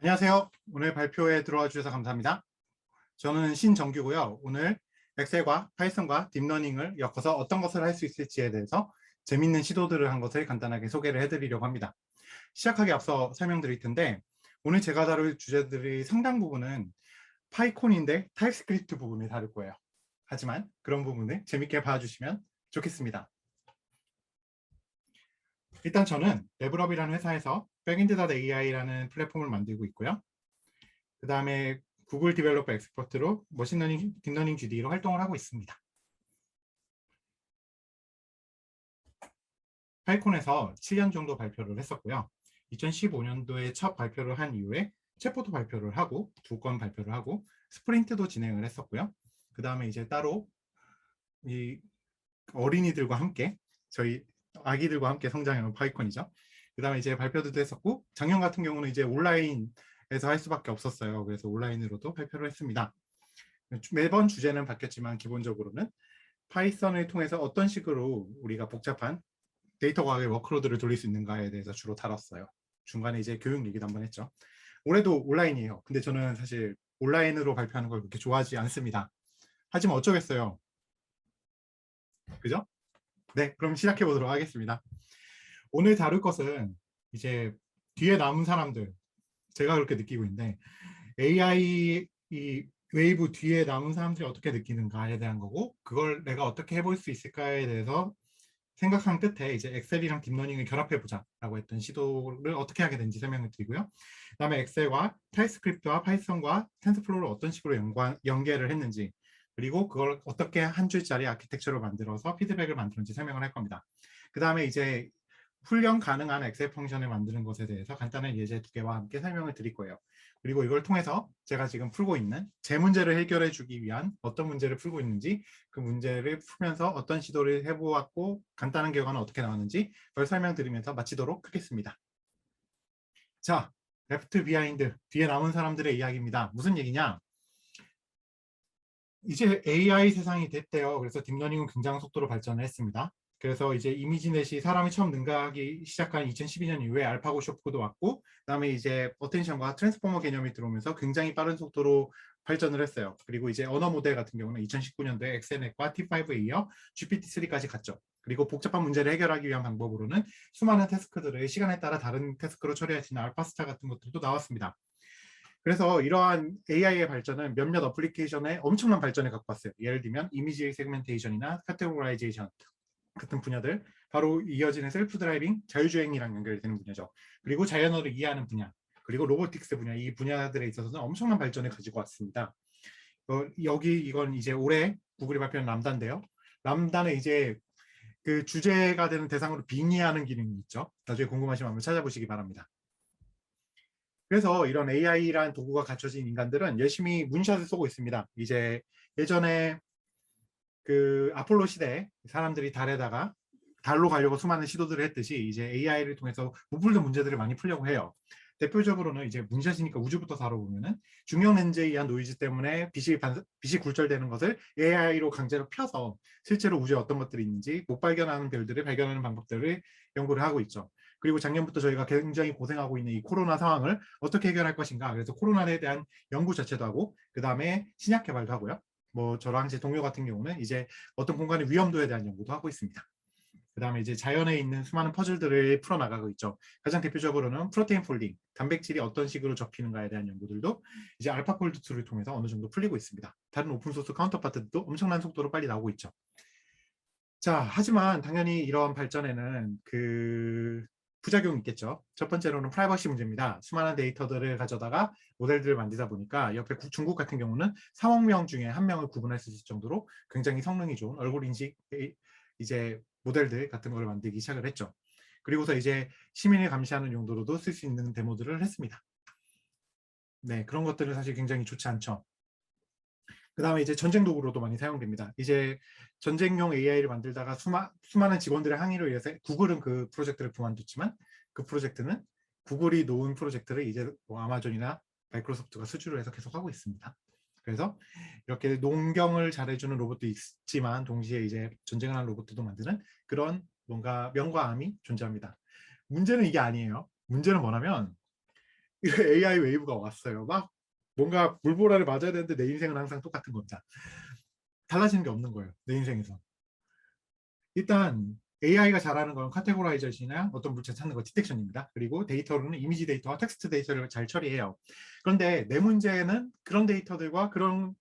안녕하세요. 오늘 발표에 들어와 주셔서 감사합니다. 저는 신정규고요. 오늘 엑셀과 파이썬과 딥러닝을 엮어서 어떤 것을 할 수 있을지에 대해서 재밌는 시도들을 한 것을 간단하게 소개를 해드리려고 합니다. 시작하기 앞서 설명드릴 텐데 오늘 제가 다룰 주제들의 상당 부분은 파이콘인데 타입스크립트 부분을 다룰 거예요. 하지만 그런 부분을 재밌게 봐주시면 좋겠습니다. 일단 저는 레벨업이라는 회사에서 백엔드.ai라는 플랫폼을 만들고 있고요. 그 다음에 구글 디벨로퍼 엑스퍼트로 머신러닝, 딥러닝 GD로 활동을 하고 있습니다. 파이콘에서 7년 정도 발표를 했었고요. 2015년도에 첫 발표를 한 이후에 챗봇도 발표를 하고 2건 발표를 하고 스프린트도 진행을 했었고요. 그 다음에 이제 따로 이 어린이들과 함께 저희 아기들과 함께 성장해온 파이콘이죠. 그 다음에 이제 발표도 했었고 작년 같은 경우는 이제 온라인에서 할 수밖에 없었어요. 그래서 온라인으로도 발표를 했습니다. 매번 주제는 바뀌었지만 기본적으로는 파이썬을 통해서 어떤 식으로 우리가 복잡한 데이터 과학의 워크로드를 돌릴 수 있는가에 대해서 주로 다뤘어요. 중간에 이제 교육 얘기도 한번 했죠. 올해도 온라인이에요. 근데 저는 사실 온라인으로 발표하는 걸 그렇게 좋아하지 않습니다. 하지만 어쩌겠어요. 그죠? 네, 그럼 시작해 보도록 하겠습니다. 오늘 다룰 것은 이제 뒤에 남은 사람들, 제가 그렇게 느끼고 있는데 AI 이 웨이브 뒤에 남은 사람들이 어떻게 느끼는가에 대한 거고, 그걸 내가 어떻게 해볼 수 있을까에 대해서 생각한 끝에 이제 엑셀이랑 딥러닝을 결합해 보자라고 했던 시도를 어떻게 하게 된지 설명을 드리고요. 그다음에 엑셀과 타입스크립트와 파이썬과 텐서플로우를 어떤 식으로 연계를 했는지, 그리고 그걸 어떻게 한 줄짜리 아키텍처로 만들어서 피드백을 만드는지 설명을 할 겁니다. 그 다음에 이제 훈련 가능한 엑셀 펑션을 만드는 것에 대해서 간단한 예제 2개와 함께 설명을 드릴 거예요. 그리고 이걸 통해서 제가 지금 풀고 있는 제 문제를 해결해 주기 위한 어떤 문제를 풀고 있는지, 그 문제를 풀면서 어떤 시도를 해보았고 간단한 결과는 어떻게 나왔는지 그걸 설명드리면서 마치도록 하겠습니다. 자, 레프트 비하인드, 뒤에 남은 사람들의 이야기입니다. 무슨 얘기냐? 이제 AI 세상이 됐대요. 그래서 딥러닝은 굉장한 속도로 발전을 했습니다. 그래서 이제 이미지넷이 사람이 처음 능가하기 시작한 2012년 이후에 알파고 쇼프도 왔고, 그다음에 이제 어텐션과 트랜스포머 개념이 들어오면서 굉장히 빠른 속도로 발전을 했어요. 그리고 이제 언어 모델 같은 경우는 2019년도에 엑셀넷과 T5에 이어 GPT-3까지 갔죠. 그리고 복잡한 문제를 해결하기 위한 방법으로는 수많은 태스크들을 시간에 따라 다른 태스크로 처리할 수 있는 알파스타 같은 것들도 나왔습니다. 그래서 이러한 AI의 발전은 몇몇 어플리케이션에 엄청난 발전을 갖고 왔어요. 예를 들면 이미지 세그멘테이션이나 카테고라이제이션 같은 분야들, 바로 이어지는 셀프 드라이빙, 자율주행이랑 연결되는 분야죠. 그리고 자연어를 이해하는 분야, 그리고 로보틱스 분야, 이 분야들에 있어서는 엄청난 발전을 가지고 왔습니다. 여기 이건 이제 올해 구글이 발표한 람다인데요. 람다는 이제 그 주제가 되는 대상으로 빙의하는 기능이 있죠. 나중에 궁금하시면 한번 찾아보시기 바랍니다. 그래서 이런 AI라는 도구가 갖춰진 인간들은 열심히 문샷을 쏘고 있습니다. 이제 예전에 그 아폴로 시대에 사람들이 달에다가 달로 가려고 수많은 시도들을 했듯이 이제 AI를 통해서 못 풀던 문제들을 많이 풀려고 해요. 대표적으로는 이제 문샷이니까 우주부터 다뤄보면은 중력 렌즈에 의한 노이즈 때문에 빛이 굴절되는 것을 AI로 강제로 펴서 실제로 우주에 어떤 것들이 있는지 못 발견하는 별들을 발견하는 방법들을 연구를 하고 있죠. 그리고 작년부터 저희가 굉장히 고생하고 있는 이 코로나 상황을 어떻게 해결할 것인가, 그래서 코로나에 대한 연구 자체도 하고, 그 다음에 신약 개발도 하고요. 뭐 저랑 제 동료 같은 경우는 이제 어떤 공간의 위험도에 대한 연구도 하고 있습니다. 그 다음에 이제 자연에 있는 수많은 퍼즐들을 풀어나가고 있죠. 가장 대표적으로는 프로테인 폴딩, 단백질이 어떤 식으로 접히는가에 대한 연구들도 이제 알파폴드 2를 통해서 어느 정도 풀리고 있습니다. 다른 오픈소스 카운터파트도 엄청난 속도로 빨리 나오고 있죠. 자, 하지만 당연히 이러한 발전에는 그 부작용이 있겠죠. 첫 번째로는 프라이버시 문제입니다. 수많은 데이터들을 가져다가 모델들을 만들다 보니까 옆에 중국 같은 경우는 3억 명 중에 한 명을 구분할 수 있을 정도로 굉장히 성능이 좋은 얼굴 인식 이제 모델들 같은 걸 만들기 시작을 했죠. 그리고서 이제 시민을 감시하는 용도로도 쓸 수 있는 데모들을 했습니다. 네, 그런 것들은 사실 굉장히 좋지 않죠. 그 다음에 이제 전쟁 도구로도 많이 사용됩니다. 이제 전쟁용 AI를 만들다가 수많은 직원들의 항의로 인해서 구글은 그 프로젝트를 그만뒀지만, 그 프로젝트는 구글이 놓은 프로젝트를 이제 뭐 아마존이나 마이크로소프트가 수주를 해서 계속 하고 있습니다. 그래서 이렇게 농경을 잘해주는 로봇도 있지만 동시에 이제 전쟁을 하는 로봇도 만드는 그런 뭔가 명과 암이 존재합니다. 문제는 이게 아니에요. 문제는 뭐냐면 AI 웨이브가 왔어요. 막 뭔가 물보라를 맞아야 되는데 내 인생은 항상 똑같은 겁니다. 달라지는 게 없는 거예요. 내 인생에서. 일단 AI가 잘하는 건 카테고라이제이션이나 어떤 물체 찾는 거 디텍션입니다. 그리고 데이터로는 이미지 데이터와 텍스트 데이터를 잘 처리해요. 그런데 내 문제는 그런 데이터들과 그런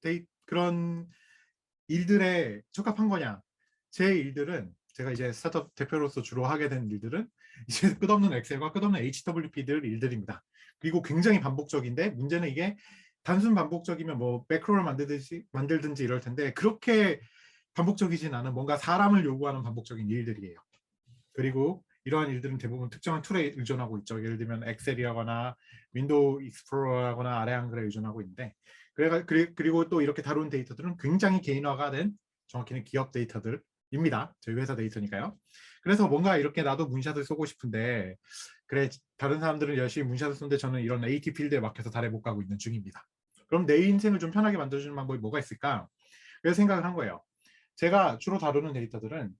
일들에 적합한 거냐? 제 일들은 제가 이제 스타트업 대표로서 주로 하게 된 일들은 이제 끝없는 엑셀과 끝없는 HWP들 일들입니다. 그리고 굉장히 반복적인데 문제는 이게 단순 반복적이면 뭐 매크로를 만들든지 이럴 텐데 그렇게 반복적이진 않은 뭔가 사람을 요구하는 반복적인 일들이에요. 그리고 이러한 일들은 대부분 특정한 툴에 의존하고 있죠. 예를 들면 엑셀이라거나 윈도우 익스플로러라거나 아래 한글에 의존하고 있는데 그리고 또 이렇게 다룬 데이터들은 굉장히 개인화가 된 정확히는 기업 데이터들입니다. 저희 회사 데이터니까요. 그래서 뭔가 이렇게 나도 문샷을 쏘고 싶은데 그래 다른 사람들은 열심히 문샷을 쏘는데 저는 이런 AT 필드에 막혀서 달에 못 가고 있는 중입니다. 그럼 내 인생을 좀 편하게 만들어주는 방법이 뭐가 있을까? 그래서 생각을 한 거예요. 제가 주로 다루는 데이터들은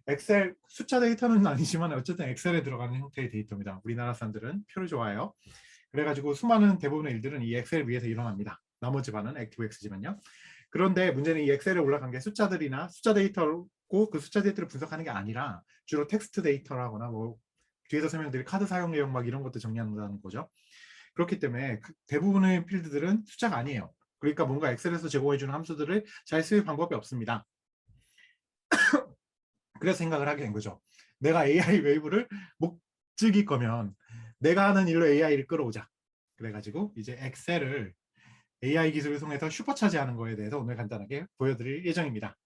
엑셀 숫자 데이터는 아니지만 어쨌든 엑셀에 들어가는 형태의 데이터입니다. 우리나라 사람들은 표를 좋아해요. 그래가지고 수많은 대부분의 일들은 이 엑셀 위에서 일어납니다. 나머지 반은 액티브엑스지만요. 그런데 문제는 이 엑셀에 올라간 게 숫자들이나 숫자 데이터고 그 숫자 데이터를 분석하는 게 아니라 주로 텍스트 데이터라거나 뭐 뒤에서 설명드릴 카드 사용 내용 막 이런 것도 정리한다는 거죠. 그렇기 때문에 대부분의 필드들은 숫자가 아니에요. 그러니까 뭔가 엑셀에서 제공해주는 함수들을 잘 쓸 방법이 없습니다. 그래서 생각을 하게 된 거죠. 내가 AI 웨이브를 못 즐길 거면 내가 하는 일로 AI를 끌어오자. 그래가지고 이제 엑셀을 AI 기술을 통해서 슈퍼차지하는 거에 대해서 오늘 간단하게 보여드릴 예정입니다.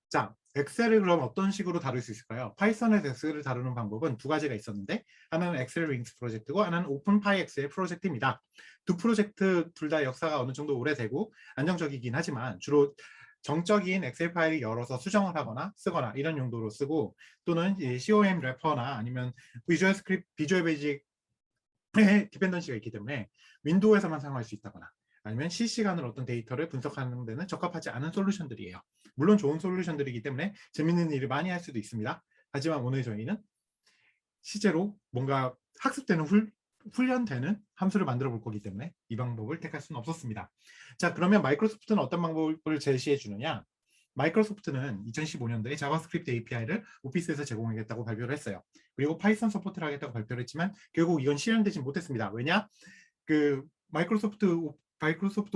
자, 엑셀을 그럼 어떤 식으로 다룰 수 있을까요? 파이썬에서 엑셀을 다루는 방법은 두 가지가 있었는데 하나는 엑셀 윙스 프로젝트고 하나는 오픈 파이엑스의 프로젝트입니다. 두 프로젝트 둘 다 역사가 어느 정도 오래되고 안정적이긴 하지만 주로 정적인 엑셀 파일을 열어서 수정을 하거나 쓰거나 이런 용도로 쓰고 또는 COM 래퍼나 아니면 비주얼 스크립트, 비주얼 베이직의 디펜던시가 있기 때문에 윈도우에서만 사용할 수 있다거나 아니면 실시간으로 어떤 데이터를 분석하는 데는 적합하지 않은 솔루션들이에요. 물론 좋은 솔루션들이기 때문에 재밌는 일을 많이 할 수도 있습니다. 하지만 오늘 저희는 실제로 뭔가 학습되는 훈련되는 함수를 만들어 볼 거기 때문에 이 방법을 택할 수는 없었습니다. 자, 그러면 마이크로소프트는 어떤 방법을 제시해 주느냐? 마이크로소프트는 2015년도에 자바스크립트 API를 오피스에서 제공하겠다고 발표를 했어요. 그리고 파이썬 서포트를 하겠다고 발표를 했지만 결국 이건 실현되지 못했습니다. 왜냐? 그 마이크로소프트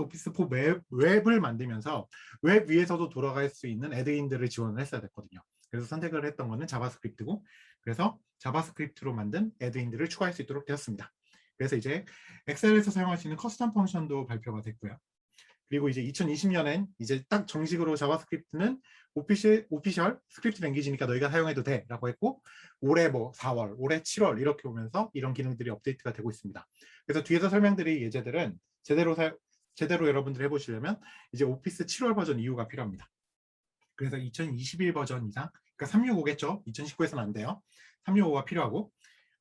오피스 4 웹을 만들면서 웹 위에서도 돌아갈 수 있는 애드인들을 지원을 했어야 됐거든요. 그래서 선택을 했던 거는 자바스크립트고 그래서 자바스크립트로 만든 애드인들을 추가할 수 있도록 되었습니다. 그래서 이제 엑셀에서 사용할 수 있는 커스텀 펑션도 발표가 됐고요. 그리고 이제 2020년엔 이제 딱 정식으로 자바스크립트는 오피셜 스크립트 랭귀지니까 너희가 사용해도 돼 라고 했고 올해 뭐 4월, 올해 7월 이렇게 오면서 이런 기능들이 업데이트가 되고 있습니다. 그래서 뒤에서 설명드릴 예제들은 제대로 여러분들이 해보시려면 이제 오피스 7월 버전 이후가 필요합니다. 그래서 2021 버전 이상, 그러니까 365겠죠. 2019에서는 안 돼요. 365가 필요하고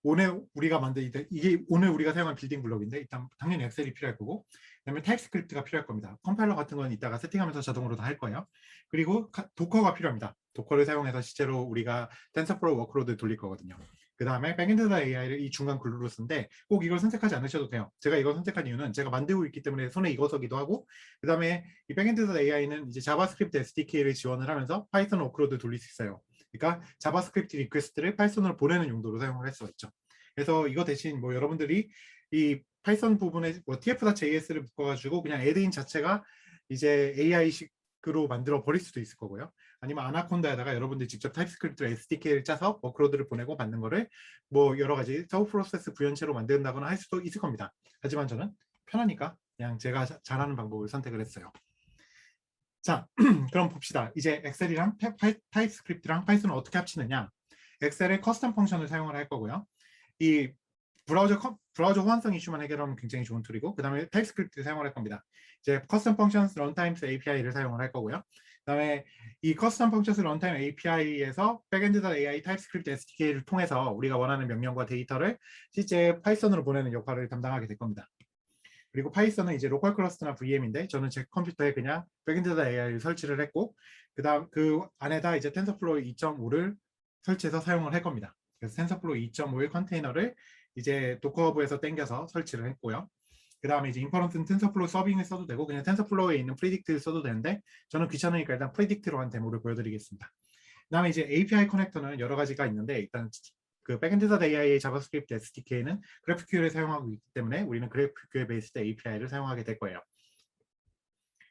오늘 우리가 만든 이게 오늘 우리가 사용한 빌딩 블록인데 일단 당연히 엑셀이 필요할 거고 그다음에 타입스크립트가 필요할 겁니다. 컴파일러 같은 건 이따가 세팅하면서 자동으로 다 할 거예요. 그리고 도커가 필요합니다. 도커를 사용해서 실제로 우리가 텐서플로우 워크로드 돌릴 거거든요. 그 다음에 백엔드 AI를 이 중간 글루로 쓴데 꼭 이걸 선택하지 않으셔도 돼요. 제가 이걸 선택한 이유는 제가 만들고 있기 때문에 손에 익어서기도 하고 그 다음에 이 백엔드 AI는 이제 자바스크립트 SDK를 지원을 하면서 파이썬 워크로드 돌릴 수 있어요. 그러니까 자바스크립트 리퀘스트를 파이썬으로 보내는 용도로 사용을 할 수가 있죠. 그래서 이거 대신 뭐 여러분들이 이 파이썬 부분에 뭐 tf.js를 묶어가지고 그냥 애드인 자체가 이제 AI식으로 만들어 버릴 수도 있을 거고요. 아니면 아나콘다에다가 여러분들이 직접 타입스크립트로 SDK를 짜서 워크로드를 보내고 받는 거를 뭐 여러 가지 서브 프로세스 구현체로 만든다거나 할 수도 있을 겁니다. 하지만 저는 편하니까 그냥 제가 잘하는 방법을 선택을 했어요. 자, 그럼 봅시다. 이제 엑셀이랑 타입스크립트랑 파이썬을 어떻게 합치느냐? 엑셀의 커스텀 펑션을 사용을 할 거고요. 이 브라우저 호환성 이슈만 해결하면 굉장히 좋은 툴이고 그 다음에 타입스크립트 사용을 할 겁니다. 이제 커스텀 펑션스 런타임스 API를 사용을 할 거고요. 그 다음에 이 커스텀 펑션스 런타임 API에서 백엔드.ai 타입스크립트 SDK를 통해서 우리가 원하는 명령과 데이터를 실제 파이썬으로 보내는 역할을 담당하게 될 겁니다. 그리고 파이썬은 이제 로컬 클러스터나 VM인데 저는 제 컴퓨터에 그냥 백엔드.ai를 설치를 했고 그다음 그 안에다 이제 텐서플로우 2.5를 설치해서 사용을 할 겁니다. 그래서 텐서플로우 2.5의 컨테이너를 이제 도커허브에서 땡겨서 설치를 했고요. 그 다음에 이제 인퍼런스는 텐서플로우 서빙을 써도 되고 그냥 텐서플로우에 있는 프리딕트를 써도 되는데 저는 귀찮으니까 일단 프리딕트로 한 데모를 보여드리겠습니다. 그 다음에 이제 API 커넥터는 여러 가지가 있는데 일단 그 백엔드 AI의 자바스크립트 SDK는 GraphQL을 사용하고 있기 때문에 우리는 GraphQL 베이스드 API를 사용하게 될 거예요.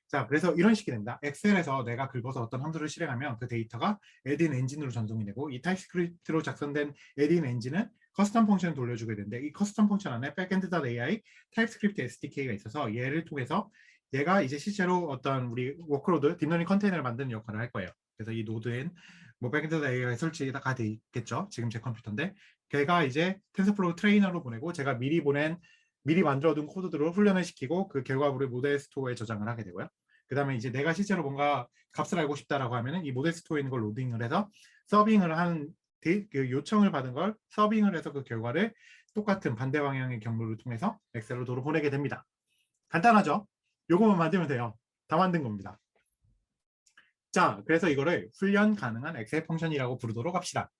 자, 그래서 이런 식이 됩니다. 엑셀에서 내가 긁어서 어떤 함수를 실행하면 그 데이터가 add-in 엔진으로 전송이 되고 이 타입스크립트로 작성된 add-in 엔진은 커스텀 펑션을 돌려주게 되는데 이 커스텀 펑션 안에 backend.ai 타입스크립트 SDK가 있어서 얘를 통해서 얘가 이제 실제로 어떤 우리 워크로드 딥러닝 컨테이너를 만드는 역할을 할 거예요. 그래서 이 노드엔 뭐 backend.ai 설치가 돼 있겠죠. 지금 제 컴퓨터인데 걔가 이제 텐서플로우 트레이너로 보내고 제가 미리 만들어둔 코드들로 훈련을 시키고 그 결과물을 모델 스토어에 저장을 하게 되고요. 그 다음에 이제 내가 실제로 뭔가 값을 알고 싶다라고 하면은 이 모델 스토어에 있는 걸 로딩을 해서 서빙을 한 그 요청을 받은 걸 서빙을 해서 그 결과를 똑같은 반대 방향의 경로를 통해서 엑셀로 도로 보내게 됩니다. 간단하죠? 요거만 만들면 돼요. 다 만든 겁니다. 자, 그래서 이거를 훈련 가능한 엑셀 펑션이라고 부르도록 합시다.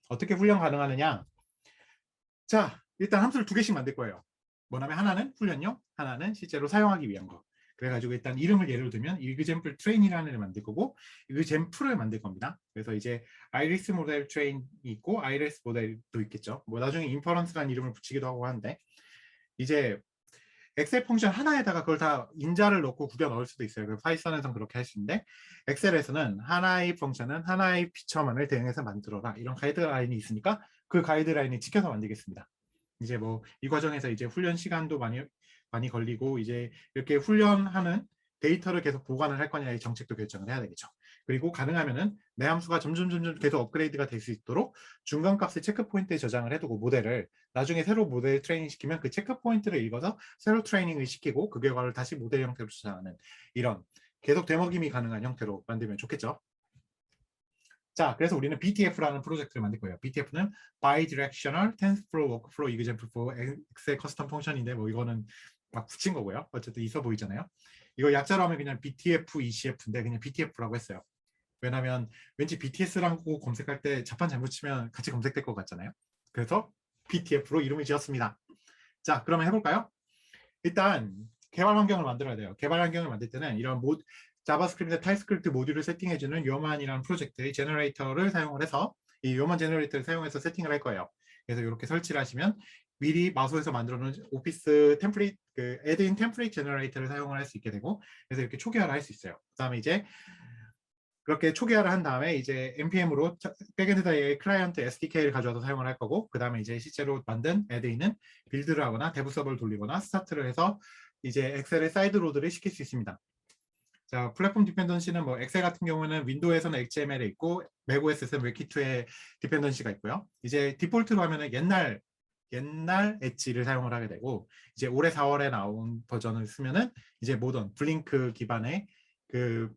어떻게 훈련 가능하느냐? 자, 일단 함수를 2개씩 만들 거예요. 뭐냐면 하나는 훈련용, 하나는 실제로 사용하기 위한 거. 그래가지고 일단 이름을 예를 들면 example train이라는 애를 만들 거고 example을 만들 겁니다. 그래서 이제 iris 모델 트레인이 있고 iris 모델도 있겠죠. 뭐 나중에 inference라는 이름을 붙이기도 하고 하는데 이제 엑셀 펑션 하나에다가 그걸 다 인자를 넣고 구겨 넣을 수도 있어요. 파이썬에서는 그렇게 할 수 있는데 엑셀에서는 하나의 펑션은 하나의 피처만을 대응해서 만들어라 이런 가이드라인이 있으니까 그 가이드라인을 지켜서 만들겠습니다. 이제 뭐 이 과정에서 이제 훈련 시간도 많이 걸리고 이제 이렇게 훈련하는 데이터를 계속 보관을 할 거냐의 정책도 결정을 해야 되겠죠. 그리고 가능하면은 내 함수가 점점 계속 업그레이드가 될 수 있도록 중간 값을 체크 포인트에 저장을 해두고 모델을 나중에 새로 모델 트레이닝 시키면 그 체크 포인트를 읽어서 새로 트레이닝을 시키고 그 결과를 다시 모델 형태로 저장하는 이런 계속 되먹임이 가능한 형태로 만들면 좋겠죠. 자, 그래서 우리는 BTF라는 프로젝트를 만들 거예요. BTF는 Bidirectional TensorFlow Workflow Example for Excel Custom Function인데 뭐 이거는 막 붙인 거고요. 어쨌든 있어 보이잖아요. 이거 약자로 하면 그냥 BTF, ECF인데 그냥 BTF라고 했어요. 왜냐면 왠지 BTS라고 검색할 때 자판 잘못 치면 같이 검색될 것 같잖아요. 그래서 BTF로 이름을 지었습니다. 자, 그러면 해볼까요? 일단 개발 환경을 만들어야 돼요. 개발 환경을 만들 때는 이런 자바스크립트 타입스크립트 모듈을 세팅해주는 요만이라는 프로젝트의 제너레이터를 사용을 해서 이 요만 제너레이터를 사용해서 세팅을 할 거예요. 그래서 이렇게 설치를 하시면 미리 마소에서 만들어놓은 오피스 템플릿 그 애드인 템플릿 제너레이터를 사용을 할 수 있게 되고 그래서 이렇게 초기화를 할 수 있어요. 그다음에 이제 그렇게 초기화를 한 다음에 이제 npm으로 백엔드의 클라이언트 SDK를 가져와서 사용을 할 거고 그 다음에 이제 실제로 만든 애드인은 빌드를 하거나 데브 서버를 돌리거나 스타트를 해서 이제 엑셀의 사이드 로드를 시킬 수 있습니다. 자, 플랫폼 디펜던시는 뭐 엑셀 같은 경우는 윈도우에서는 XML에 있고 맥OS에서는 웨키2에 디펜던시가 있고요. 이제 디폴트로 하면은 옛날 엣지를 사용을 하게 되고 이제 올해 4월에 나온 버전을 쓰면은 이제 모던 블링크 기반의 그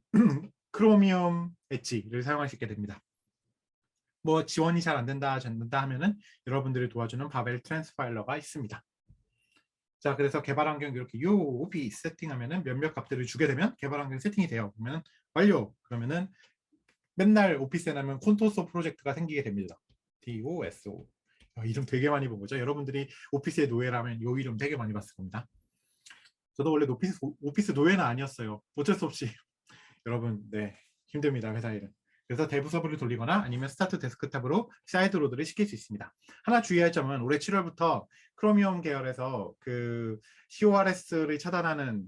크로미움 엣지를 사용할 수 있게 됩니다. 뭐 지원이 잘 안 된다 하면은 여러분들이 도와주는 바벨 트랜스파일러가 있습니다. 자, 그래서 개발 환경 이렇게 UOP 세팅하면은 몇몇 값들을 주게 되면 개발 환경 세팅이 돼요. 그러면 완료. 그러면은 맨날 오피스에 나면 콘토소 프로젝트가 생기게 됩니다. DOSO. 이름 되게 많이 본 거죠. 여러분들이 오피스의 노예라면 이 이름 되게 많이 봤을 겁니다. 저도 원래 오피스 노예는 아니었어요. 어쩔 수 없이 여러분, 네, 힘듭니다. 회사 일은. 그래서 대부 서버를 돌리거나 아니면 스타트 데스크탑으로 사이드 로드를 시킬 수 있습니다. 하나 주의할 점은 올해 7월부터 크로미엄 계열에서 그 CORS를 차단하는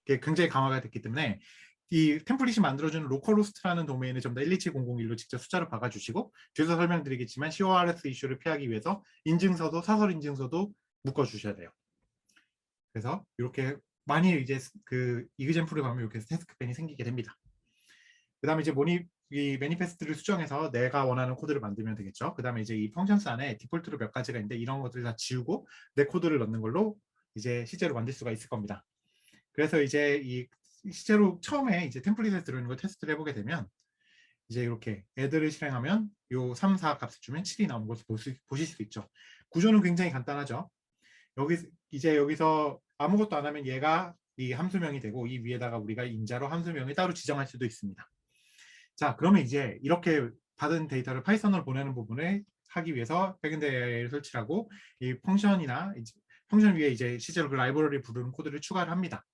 게 굉장히 강화가 됐기 때문에 이 템플릿이 만들어주는 로컬호스트라는 도메인을 전부 다 127001로 직접 숫자로 박아주시고 뒤에서 설명드리겠지만 CORS 이슈를 피하기 위해서 인증서도 사설 인증서도 묶어주셔야 돼요. 그래서 이렇게 많이 이제 그 이그젠플을 가면 이렇게 태스크펜이 생기게 됩니다. 그 다음에 이제 이 매니페스트를 수정해서 내가 원하는 코드를 만들면 되겠죠. 그 다음에 이제 이 펑션스 안에 디폴트로 몇 가지가 있는데 이런 것들을 다 지우고 내 코드를 넣는 걸로 이제 실제로 만들 수가 있을 겁니다. 그래서 이제 이 실제로 처음에 이제 템플릿에 들어있는 걸 테스트를 해보게 되면 이제 이렇게 애들을 실행하면 요 3, 4 값을 주면 7이 나오는 것을 보실 수 있죠. 구조는 굉장히 간단하죠. 여기서 아무것도 안 하면 얘가 이 함수명이 되고 이 위에다가 우리가 인자로 함수명을 따로 지정할 수도 있습니다. 자, 그러면 이제 이렇게 받은 데이터를 파이썬으로 보내는 부분을 하기 위해서 백엔드 AI를 설치하고 이 펑션이나 펑션 위에 이제 실제로 그 라이브러리 부르는 코드를 추가를 합니다.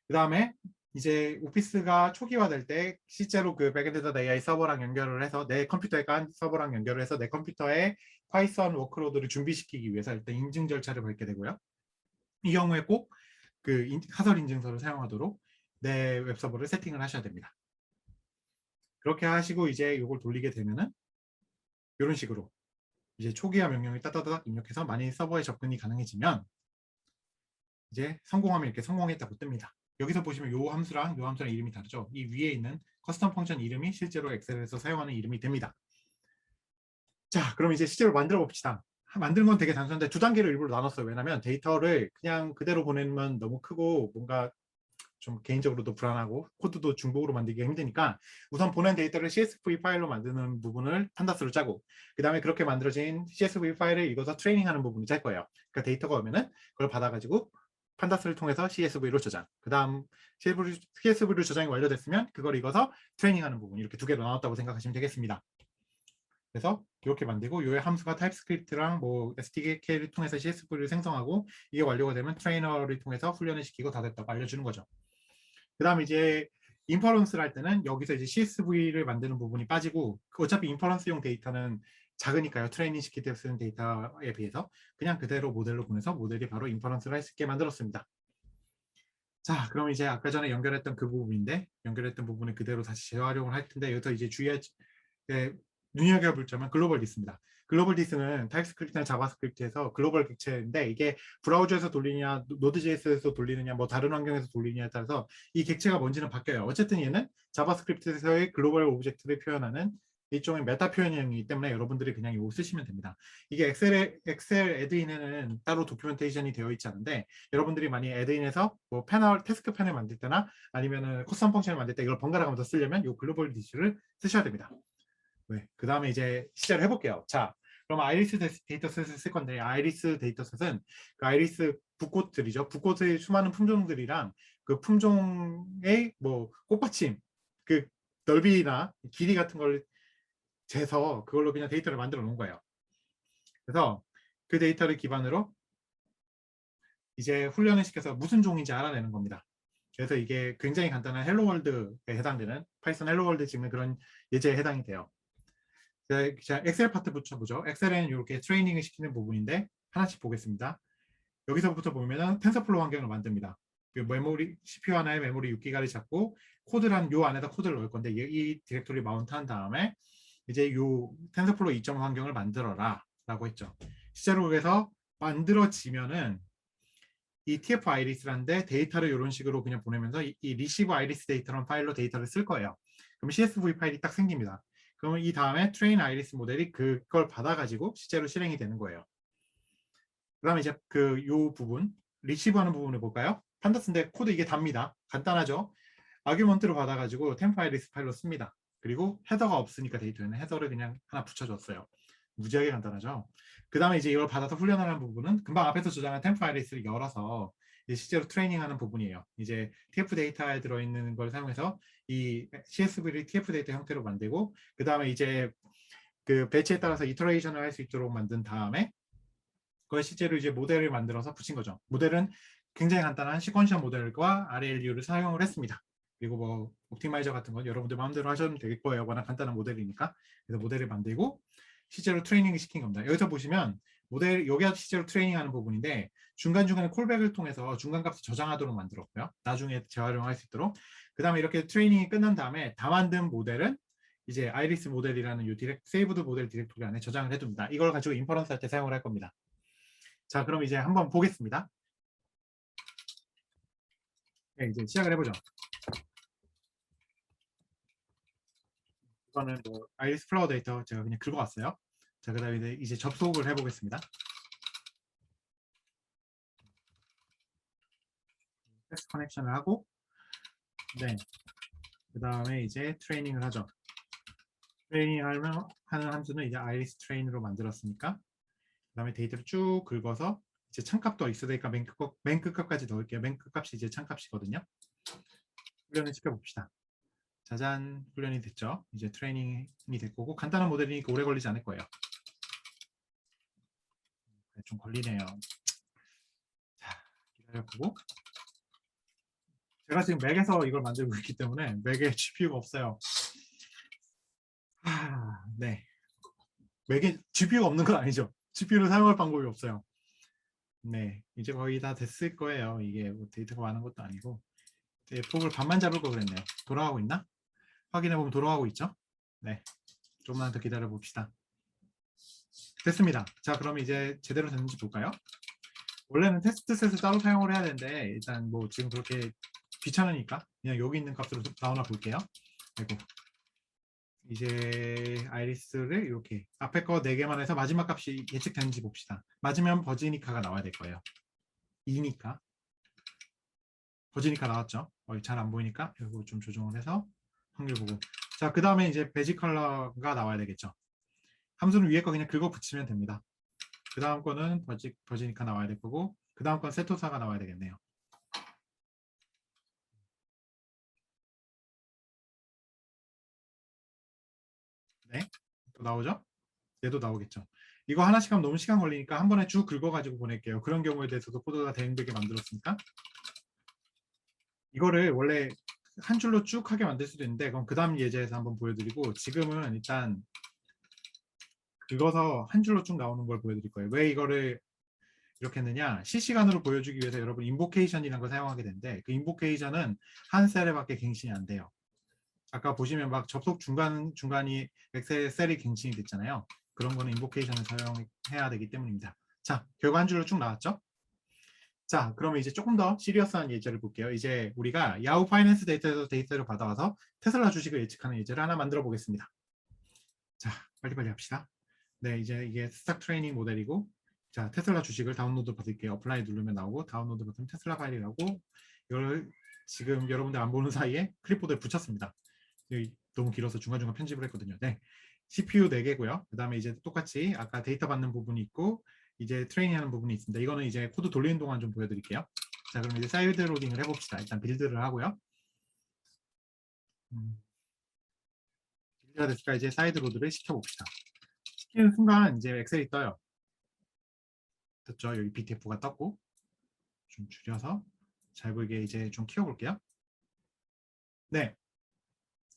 그 다음에 이제 오피스가 초기화될 때 실제로 그 백엔드 AI 서버랑 연결을 해서 내 컴퓨터에 깐 서버랑 연결을 해서 내 컴퓨터에 파이썬 워크로드를 준비시키기 위해서 일단 인증 절차를 밟게 되고요. 이 경우에 꼭 그 사설 인증서를 사용하도록 내 웹서버를 세팅을 하셔야 됩니다. 그렇게 하시고 이제 이걸 돌리게 되면은 이런 식으로 이제 초기화 명령을 따다닥 입력해서 만일 서버에 접근이 가능해지면 이제 성공하면 이렇게 성공했다고 뜹니다. 여기서 보시면 요 함수랑 요 함수랑 이름이 다르죠. 이 위에 있는 커스텀 펑션 이름이 실제로 엑셀에서 사용하는 이름이 됩니다. 자, 그럼 이제 실제로 만들어 봅시다. 만드는 건 되게 단순한데 두 단계로 일부러 나눴어요. 왜냐하면 데이터를 그냥 그대로 보내면 너무 크고 뭔가 좀 개인적으로도 불안하고 코드도 중복으로 만들기가 힘드니까 우선 보낸 데이터를 CSV 파일로 만드는 부분을 판다스로 짜고 그 다음에 그렇게 만들어진 CSV 파일을 읽어서 트레이닝하는 부분을 짤 거예요. 그러니까 데이터가 오면은 그걸 받아가지고 판다스를 통해서 CSV로 저장. 그 다음 CSV로 저장이 완료됐으면 그걸 읽어서 트레이닝하는 부분 이렇게 두 개로 나눴다고 생각하시면 되겠습니다. 그래서 이렇게 만들고 이 함수가 타입스크립트랑 뭐 SDK를 통해서 CSV를 생성하고 이게 완료가 되면 트레이너를 통해서 훈련을 시키고 다 됐다고 알려주는 거죠. 그 다음에 이제 인퍼런스를 할 때는 여기서 이제 CSV를 만드는 부분이 빠지고 어차피 인퍼런스용 데이터는 작으니까요. 트레이닝 시킬 때 쓰는 데이터에 비해서 그냥 그대로 모델로 보내서 모델이 바로 인퍼런스를 할 수 있게 만들었습니다. 자, 그럼 이제 아까 전에 연결했던 그 부분인데 연결했던 부분을 그대로 다시 재활용을 할 텐데 여기서 이제 주의할 눈여겨볼 점은 글로벌 디스입니다. 글로벌 디스는 타입스크립트나 자바스크립트에서 글로벌 객체인데 이게 브라우저에서 돌리냐 노드.js에서 돌리느냐 뭐 다른 환경에서 돌리냐에 따라서 이 객체가 뭔지는 바뀌어요. 어쨌든 얘는 자바스크립트에서의 글로벌 오브젝트를 표현하는 일종의 메타 표현형이기 때문에 여러분들이 그냥 이거 쓰시면 됩니다. 이게 엑셀 애드인에는 따로 도큐멘테이션이 되어 있지 않은데 여러분들이 만약 애드인에서 뭐 패널 태스크 패널 만들 때나 아니면은 커스텀 펑션을 만들 때 이걸 번갈아 가면서 쓰려면 이 글로벌 디스를 쓰셔야 됩니다. 네, 그 다음에 이제 시작을 해볼게요. 자, 그럼 아이리스 데이터셋을 쓸 건데 아이리스 데이터셋은 그 아이리스 붓꽃들이죠. 붓꽃의 수많은 품종들이랑 그 품종의 뭐 꽃받침, 그 넓이나 길이 같은 걸 재서 그걸로 그냥 데이터를 만들어 놓은 거예요. 그래서 그 데이터를 기반으로 이제 훈련을 시켜서 무슨 종인지 알아내는 겁니다. 그래서 이게 굉장히 간단한 헬로월드에 해당되는 파이썬 헬로월드 찍는 그런 예제에 해당이 돼요. 자, 엑셀 파트 붙여보죠. 엑셀에는 이렇게 트레이닝을 시키는 부분인데 하나씩 보겠습니다. 여기서부터 보면은 텐서플로우 환경을 만듭니다. 메모리 CPU 하나에 메모리 6기가를 잡고 코드란 요 안에다 코드를 넣을 건데 이 디렉토리 마운트한 다음에 이제 요 텐서플로우 2.5 환경을 만들어라 라고 했죠. 실제로 그래서 만들어지면은 이 TF 아이리스라는데 데이터를 이런 식으로 그냥 보내면서 이 리시브 아이리스 데이터라는 파일로 데이터를 쓸 거예요. 그럼 CSV 파일이 딱 생깁니다. 그러면 이 다음에 트레인 아이리스 모델이 그걸 받아가지고 실제로 실행이 되는 거예요. 그 다음에 이제 그 요 부분, 리시브하는 부분을 볼까요? 판다스인데 코드 이게 답니다. 간단하죠? 아규먼트로 받아가지고 템프 아이리스 파일로 씁니다. 그리고 헤더가 없으니까 데이터에는 헤더를 그냥 하나 붙여줬어요. 무지하게 간단하죠? 그 다음에 이제 이걸 받아서 훈련하는 부분은 금방 앞에서 저장한 템프 아이리스를 열어서 실제로 트레이닝하는 부분이에요. 이제 TF 데이터에 들어있는 걸 사용해서 이 CSV를 TF 데이터 형태로 만들고 그 다음에 이제 그 배치에 따라서 이터레이션을 할 수 있도록 만든 다음에 그걸 실제로 이제 모델을 만들어서 붙인 거죠. 모델은 굉장히 간단한 시퀀셜 모델과 RLU를 사용을 했습니다. 그리고 뭐 옵티마이저 같은 건 여러분들 마음대로 하셔도 될 거예요. 워낙 간단한 모델이니까. 그래서 모델을 만들고 실제로 트레이닝을 시킨 겁니다. 여기서 보시면 모델 여기가 실제로 트레이닝하는 부분인데 중간중간에 콜백을 통해서 중간값을 저장하도록 만들었고요. 나중에 재활용할 수 있도록. 그 다음에 이렇게 트레이닝이 끝난 다음에 다 만든 모델은 이제 아이리스 모델이라는 이 세이브드 모델 디렉토리 안에 저장을 해둡니다. 이걸 가지고 인퍼런스 할 때 사용을 할 겁니다. 자, 그럼 이제 한번 보겠습니다. 네, 이제 시작을 해보죠. 이거는 뭐 아이리스 플라워 데이터 제가 그냥 긁어왔어요. 자, 그다음에 이제 접속을 해보겠습니다. 테스트 커넥션을 하고, 네, 그다음에 이제 트레이닝을 하죠. 트레이닝하면 하는 함수는 이제 아이리스 트레인으로 만들었으니까, 그다음에 데이터를 쭉 긁어서 이제 참값도 있어야 되니까 맨 끝값까지 넣을게요. 맨 끝값이 이제 참값이거든요. 훈련을 시켜봅시다. 짜잔, 훈련이 됐죠. 이제 트레이닝이 될 거고 간단한 모델이니까 오래 걸리지 않을 거예요. 좀 걸리네요. 자, 기다려보고. 제가 지금 맥에서 이걸 만들고 있기 때문에 맥에 GPU가 없어요. 네. 맥에 GPU가 없는 건 아니죠. GPU를 사용할 방법이 없어요. 네, 이제 거의 다 됐을 거예요. 이게 뭐 데이터가 많은 것도 아니고. 폭을 반만 잡을 거 그랬네요. 돌아가고 있나? 확인해보면 돌아가고 있죠? 네, 조금만 더 기다려 봅시다. 됐습니다. 자, 그럼 이제 제대로 됐는지 볼까요? 원래는 테스트셋을 따로 사용을 해야 되는데 일단 뭐 지금 그렇게 귀찮으니까 그냥 여기 있는 값으로 나오나 볼게요. 그리고 이제 아이리스를 이렇게 앞에 거 4개만 해서 마지막 값이 예측되는지 봅시다. 맞으면 버지니카가 나와야 될 거예요. 2니까 버지니카 나왔죠. 잘 안 보이니까 이거 좀 조정을 해서 확률 보고. 자, 그 다음에 이제 베지 컬러가 나와야 되겠죠. 함수는 위에 거 그냥 긁어 붙이면 됩니다. 그 다음 거는 버지니카 나와야 될 거고, 그 다음 건 세토사가 나와야 되겠네요. 네, 또 나오죠? 얘도 나오겠죠. 이거 하나씩 하면 너무 시간 걸리니까 한 번에 쭉 긁어가지고 보낼게요. 그런 경우에 대해서도 코드가 대응되게 만들었으니까. 이거를 원래 한 줄로 쭉 하게 만들 수도 있는데 그럼 그 다음 예제에서 한번 보여드리고, 지금은 일단 긁어서 한 줄로 쭉 나오는 걸 보여드릴 거예요. 왜 이거를 이렇게 했느냐, 실시간으로 보여주기 위해서 여러분 인보케이션이라는 걸 사용하게 되는데, 그 인보케이션은 한 셀에밖에 갱신이 안 돼요. 아까 보시면 막 접속 중간이 엑셀 셀이 갱신이 됐잖아요. 그런 거는 인보케이션을 사용해야 되기 때문입니다. 자, 결과 한 줄로 쭉 나왔죠? 자, 그러면 이제 조금 더 시리어스한 예제를 볼게요. 이제 우리가 야후 파이낸스 데이터에서 데이터를 받아와서 테슬라 주식을 예측하는 예제를 하나 만들어 보겠습니다. 자, 빨리빨리 합시다. 네, 이제 이게 스탁 트레이닝 모델이고, 자, 테슬라 주식을 다운로드 받을게요. 어플라이 누르면 나오고, 다운로드 받으면 테슬라 파일이라고, 이걸 지금 여러분들 안 보는 사이에 클립보드에 붙였습니다. 너무 길어서 중간중간 편집을 했거든요. 네, CPU 4개고요. 그 다음에 이제 똑같이 아까 데이터 받는 부분이 있고, 이제 트레이닝 하는 부분이 있습니다. 이거는 이제 코드 돌리는 동안 좀 보여드릴게요. 자, 그럼 이제 사이드 로딩을 해봅시다. 일단 빌드를 하고요. 빌드가 됐을까? 이제 사이드 로드를 시켜봅시다. 시키는 순간 이제 엑셀이 떠요. 됐죠? 여기 BTF가 떴고, 좀 줄여서 잘 보이게 이제 좀 키워볼게요. 네.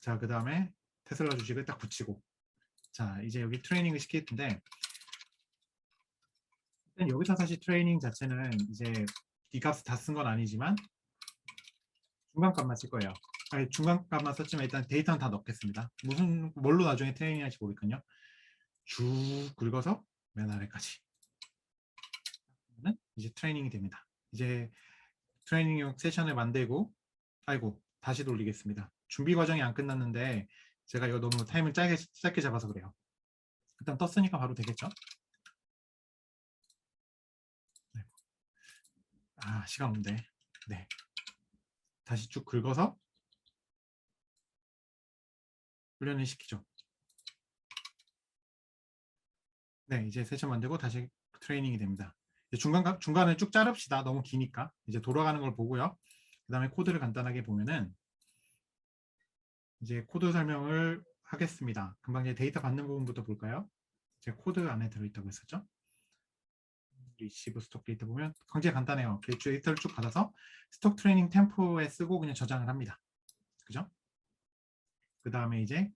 자, 그 다음에 테슬라 주식을 딱 붙이고, 자, 이제 여기 트레이닝을 시킬 텐데, 여기서 사실 트레이닝 자체는 이제 이 값을 다 쓴 건 아니지만 중간값만 쓸 거예요. 아니, 중간값만 썼지만 일단 데이터는 다 넣겠습니다. 무슨 뭘로 나중에 트레이닝 할지 모르겠거든요. 쭉 긁어서 맨 아래까지. 이제 트레이닝이 됩니다. 이제 트레이닝용 세션을 만들고, 아이고, 다시 돌리겠습니다. 준비 과정이 안 끝났는데 제가 이거 너무 타임을 짧게 잡아서 그래요. 일단 떴으니까 바로 되겠죠? 네. 시간 없네. 네. 다시 쭉 긁어서 훈련을 시키죠. 네, 이제 세션 만들고 다시 트레이닝이 됩니다. 중간을 쭉 자릅시다. 너무 기니까. 이제 돌아가는 걸 보고요. 그 다음에 코드를 간단하게 보면은 이제 코드 설명을 하겠습니다. 금방 이제 데이터 받는 부분부터 볼까요? 제 코드 안에 들어있다고 했었죠? 리시브 스톡 데이터 보면 굉장히 간단해요. 데이터를 쭉 받아서 스톡 트레이닝 템포에 쓰고 그냥 저장을 합니다. 그죠? 그 다음에 이제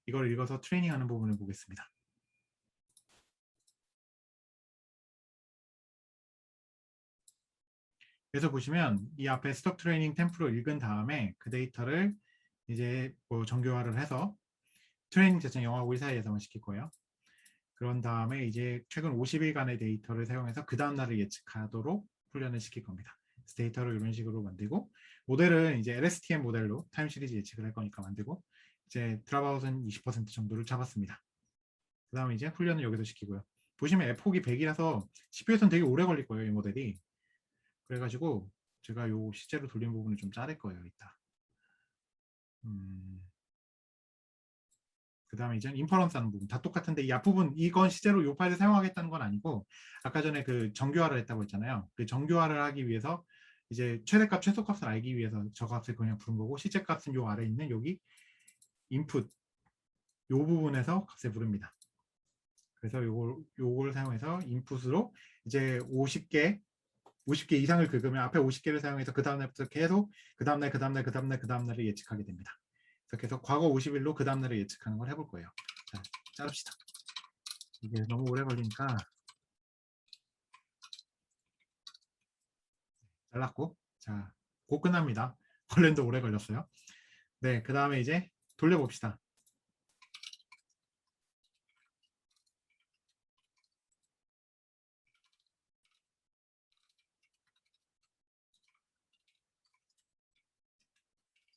이걸 읽어서 트레이닝하는 부분을 보겠습니다. 그래서 보시면 이 앞에 스톡 트레이닝 템포를 읽은 다음에 그 데이터를 이제 뭐 정교화를 해서 트레이닝 자체 영하고 1 사이에서만 시킬 거예요. 그런 다음에 이제 최근 50일간의 데이터를 사용해서 그 다음날을 예측하도록 훈련을 시킬 겁니다. 데이터를 이런 식으로 만들고, 모델은 이제 LSTM 모델로 타임 시리즈 예측을 할 거니까 만들고, 이제 드랍아웃은 20% 정도를 잡았습니다. 그 다음에 이제 훈련을 여기서 시키고요. 보시면 F폭이 100이라서 CPU에서는 되게 오래 걸릴 거예요, 이 모델이. 그래가지고 제가 요 실제로 돌린 부분을 좀 자를 거예요, 이따. 그 다음에 이제 인퍼런스 하는 부분 다 똑같은데 이 앞부분, 이건 실제로 이 파일을 사용하겠다는 건 아니고, 아까 전에 그 정교화를 했다고 했잖아요. 그 정교화를 하기 위해서 이제 최대값 최소값을 알기 위해서 저 값을 그냥 부른 거고, 실제 값은 요 아래 있는 여기 인풋 요 부분에서 값을 부릅니다. 그래서 요걸 사용해서 인풋으로 이제 50개 이상을 긁으면 앞에 50개를 사용해서 그 다음날부터 계속 그 다음날 그 다음날을 예측하게 됩니다. 그래서 계속 과거 50일로 그 다음날을 예측하는 걸 해볼 거예요. 자, 자릅시다. 이게 너무 오래 걸리니까 잘랐고, 자, 곧 끝납니다. 원래도 오래 걸렸어요. 네, 그 다음에 이제 돌려봅시다.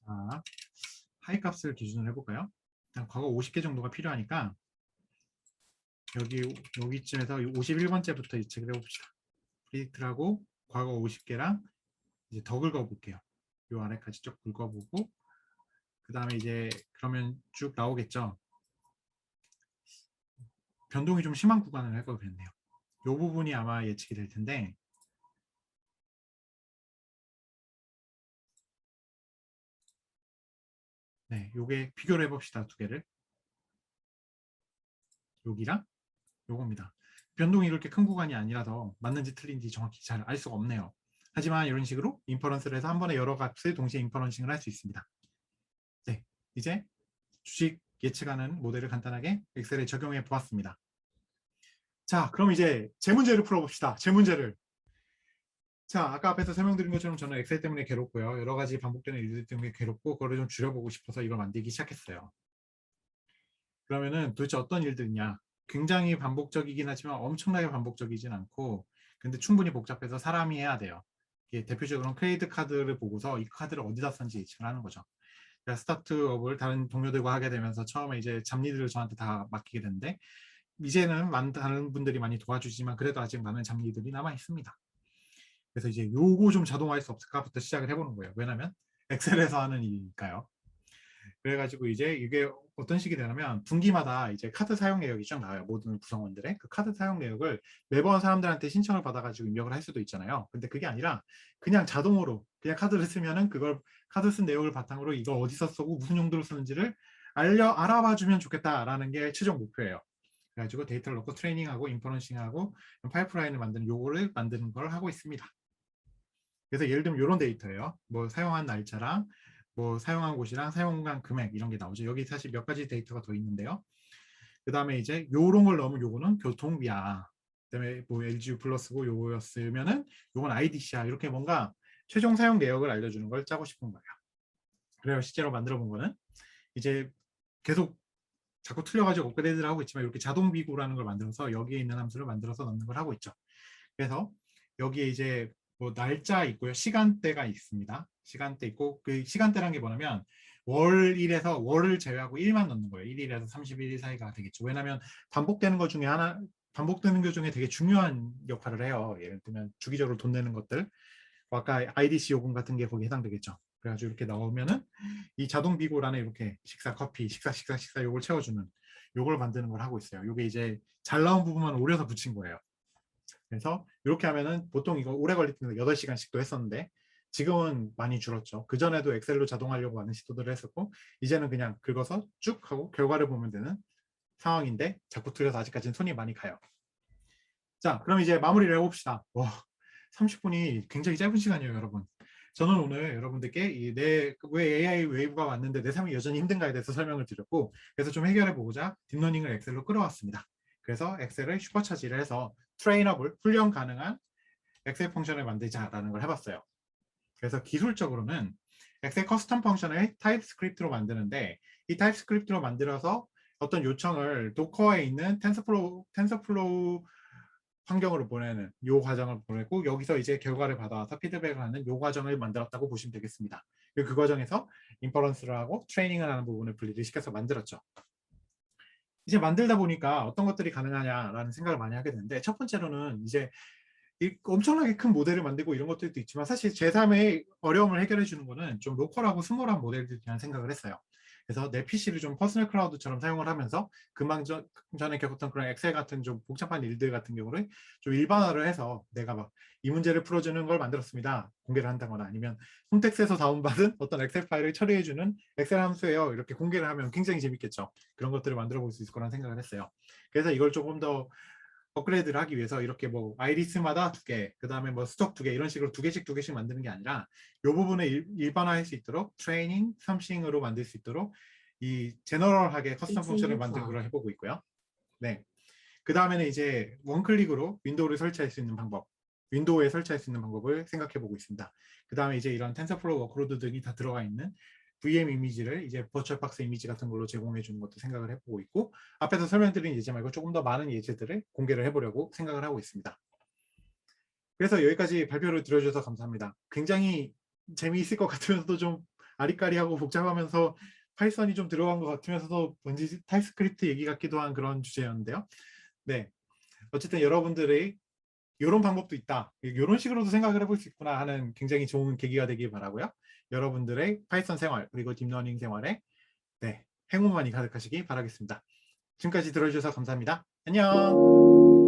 자, 하이 값을 기준으로 해볼까요? 일단 과거 50개 정도가 필요하니까 여기쯤에서 51번째부터 예측을 해봅시다. 프리딕트를 하고 과거 50개랑 이제 더 긁어볼게요. 요 아래까지 쭉 긁어보고 그 다음에 이제 그러면 쭉 나오겠죠. 변동이 좀 심한 구간을 해보겠네요. 요 부분이 아마 예측이 될 텐데 네, 요게 비교를 해봅시다. 두 개를. 여기랑 요겁니다. 변동이 이렇게 큰 구간이 아니라서 맞는지 틀린지 정확히 잘 알 수가 없네요. 하지만 이런 식으로 인퍼런스를 해서 한 번에 여러 값을 동시에 인퍼런싱을 할 수 있습니다. 네, 이제 주식 예측하는 모델을 간단하게 엑셀에 적용해 보았습니다. 자, 그럼 이제 제 문제를 풀어봅시다. 제 문제를. 자, 아까 앞에서 설명드린 것처럼 저는 엑셀 때문에 괴롭고요. 여러 가지 반복되는 일들 때문에 괴롭고 그거를 좀 줄여보고 싶어서 이걸 만들기 시작했어요. 그러면은 도대체 어떤 일들이냐? 굉장히 반복적이긴 하지만 엄청나게 반복적이진 않고 근데 충분히 복잡해서 사람이 해야 돼요. 이게 대표적으로 크레디트 카드를 보고서 이 카드를 어디다 썼는지 예측을 하는 거죠. 그러니까 스타트업을 다른 동료들과 하게 되면서 처음에 이제 잡일들을 저한테 다 맡기게 되는데 이제는 다른 분들이 많이 도와주지만 그래도 아직 많은 잡일들이 남아 있습니다. 그래서 이제 요거 좀 자동화할 수 없을까부터 시작을 해보는 거예요. 왜냐면 엑셀에서 하는 일이니까요. 그래가지고 이제 이게 어떤 식이 되냐면 분기마다 이제 카드 사용 내역이 쫙 나와요. 모든 구성원들의 그 카드 사용 내역을 매번 사람들한테 신청을 받아가지고 입력을 할 수도 있잖아요. 근데 그게 아니라 그냥 자동으로 그냥 카드를 쓰면은 그걸 카드 쓴 내역을 바탕으로 이걸 어디서 쓰고 무슨 용도로 쓰는지를 알아봐주면 좋겠다라는 게 최종 목표예요. 그래가지고 데이터를 넣고 트레이닝하고 인퍼런싱하고 파이프라인을 만드는 요거를 만드는 걸 하고 있습니다. 그래서 예를 들면 이런 데이터예요. 뭐 사용한 날짜랑 뭐 사용한 곳이랑 사용한 금액 이런 게 나오죠. 여기 사실 몇 가지 데이터가 더 있는데요. 그 다음에 이제 요런 걸 넣으면 요거는 교통비야. 그다음에 뭐 LGU 플러스고 요거였으면은 요건 IDC야. 이렇게 뭔가 최종 사용 내역을 알려주는 걸 짜고 싶은 거예요. 그래요. 실제로 만들어 본 거는 이제 계속 자꾸 틀려가지고 업그레이드를 하고 있지만 이렇게 자동 비고라는 걸 만들어서 여기에 있는 함수를 만들어서 넣는 걸 하고 있죠. 그래서 여기에 이제 뭐 날짜 있고요. 시간대가 있습니다. 시간대 있고 그 시간대란 게 뭐냐면 월일에서 월을 제외하고 1만 넣는 거예요. 1일에서 31일 사이가 되겠죠. 왜냐하면 반복되는 것 중에 하나 반복되는 것 중에 되게 중요한 역할을 해요. 예를 들면 주기적으로 돈 내는 것들 아까 IDC 요금 같은 게 거기 해당되겠죠. 그래가지고 이렇게 넣으면은 이 자동 비고란에 이렇게 식사 커피 식사 요걸 채워주는 요걸 만드는 걸 하고 있어요. 요게 이제 잘 나온 부분만 오려서 붙인 거예요. 그래서 이렇게 하면은 보통 이거 오래 걸릴 때는 8시간씩도 했었는데 지금은 많이 줄었죠. 그전에도 엑셀로 자동하려고 많은 시도들을 했었고 이제는 그냥 긁어서 쭉 하고 결과를 보면 되는 상황인데 자꾸 틀려서 아직까지는 손이 많이 가요. 자, 그럼 이제 마무리를 해봅시다. 와, 30분이 굉장히 짧은 시간이에요, 여러분. 저는 오늘 여러분들께 왜 AI 웨이브가 왔는데 내 삶이 여전히 힘든가에 대해서 설명을 드렸고 그래서 좀 해결해보고자 딥러닝을 엑셀로 끌어왔습니다. 그래서 엑셀을 슈퍼차지를 해서 트레이너블, 훈련 가능한 엑셀 펑션을 만들자라는 걸 해봤어요. 그래서 기술적으로는 엑셀 커스텀 펑션을 타입스크립트로 만드는데 이 타입스크립트로 만들어서 어떤 요청을 도커에 있는 텐서플로우 환경으로 보내는 요 과정을 보내고 여기서 이제 결과를 받아와서 피드백을 하는 요 과정을 만들었다고 보시면 되겠습니다. 그 과정에서 인퍼런스를 하고 트레이닝을 하는 부분을 분리를 시켜서 만들었죠. 이제 만들다 보니까 어떤 것들이 가능하냐라는 생각을 많이 하게 되는데 첫 번째로는 이제 엄청나게 큰 모델을 만들고 이런 것들도 있지만 사실 제 삶의 어려움을 해결해 주는 거는 좀 로컬하고 스몰한 모델들이라는 생각을 했어요. 그래서 내 PC를 좀 퍼스널 클라우드처럼 사용을 하면서 전에 겪었던 그런 엑셀 같은 좀 복잡한 일들 같은 경우를 좀 일반화를 해서 내가 막 이 문제를 풀어주는 걸 만들었습니다. 공개를 한다거나 아니면 홈택스에서 다운받은 어떤 엑셀 파일을 처리해주는 엑셀 함수예요. 이렇게 공개를 하면 굉장히 재밌겠죠. 그런 것들을 만들어 볼 수 있을 거란 생각을 했어요. 그래서 이걸 조금 더 업그레이드를 하기 위해서 이렇게 뭐 아이리스마다 2개, 그 다음에 뭐 스톡 2개 이런 식으로 두 개씩 만드는 게 아니라 이 부분을 일반화할 수 있도록 트레이닝, 썸씽으로 만들 수 있도록 이 제너럴하게 커스텀 펑션을 만드는 걸 해보고 있고요. 네. 그 다음에는 이제 원클릭으로 윈도우를 설치할 수 있는 방법, 윈도우에 설치할 수 있는 방법을 생각해 보고 있습니다. 그 다음에 이제 이런 텐서플로우 워크로드 등이 다 들어가 있는 VM 이미지를 이제 버추얼박스 이미지 같은 걸로 제공해 주는 것도 생각을 해보고 있고, 앞에서 설명드린 예제 말고 조금 더 많은 예제들을 공개를 해보려고 생각을 하고 있습니다. 그래서 여기까지 발표를 들어주셔서 감사합니다. 굉장히 재미있을 것 같으면서도 좀 아리까리하고 복잡하면서 파이썬이 좀 들어간 것 같으면서도 뭔지 타입스크립트 얘기 같기도 한 그런 주제였는데요. 네, 어쨌든 여러분들의 이런 방법도 있다, 이런 식으로도 생각을 해볼 수 있구나 하는 굉장히 좋은 계기가 되길 바라고요. 여러분들의 파이썬 생활 그리고 딥러닝 생활에 네, 행운만이 가득하시기 바라겠습니다. 지금까지 들어주셔서 감사합니다. 안녕.